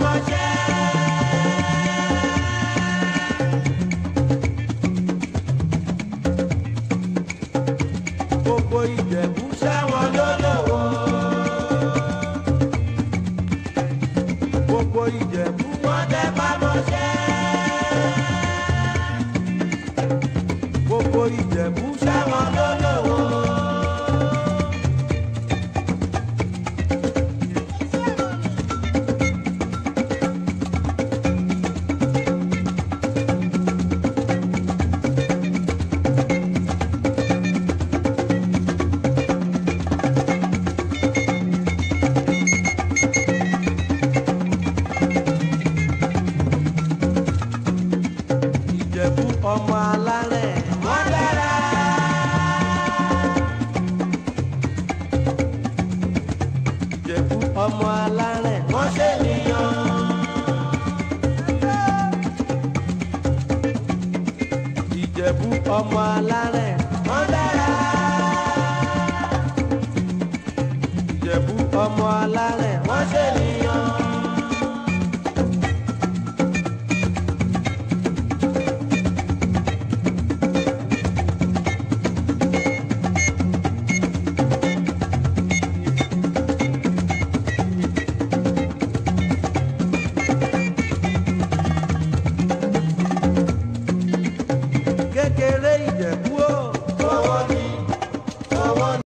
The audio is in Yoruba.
mọṣẹ́. Gbogbo Ìjẹ̀bú ṣẹ́wọ̀n lólówó. Gbogbo Ìjẹ̀bú wọ́n tẹpá mọṣẹ́. Gbogbo Ìjẹ̀bú ṣẹ́wọ̀n lólówó. Ìjẹ̀bú ọmọ alárẹ̀ wọ́n dára. Ìjẹ̀bú ọmọ alárẹ̀ wọ́n ṣènìyàn. Ìjẹ̀bú ọmọ alárẹ̀ wọ́n dára. Ìjẹ̀bú ọmọ alárẹ̀.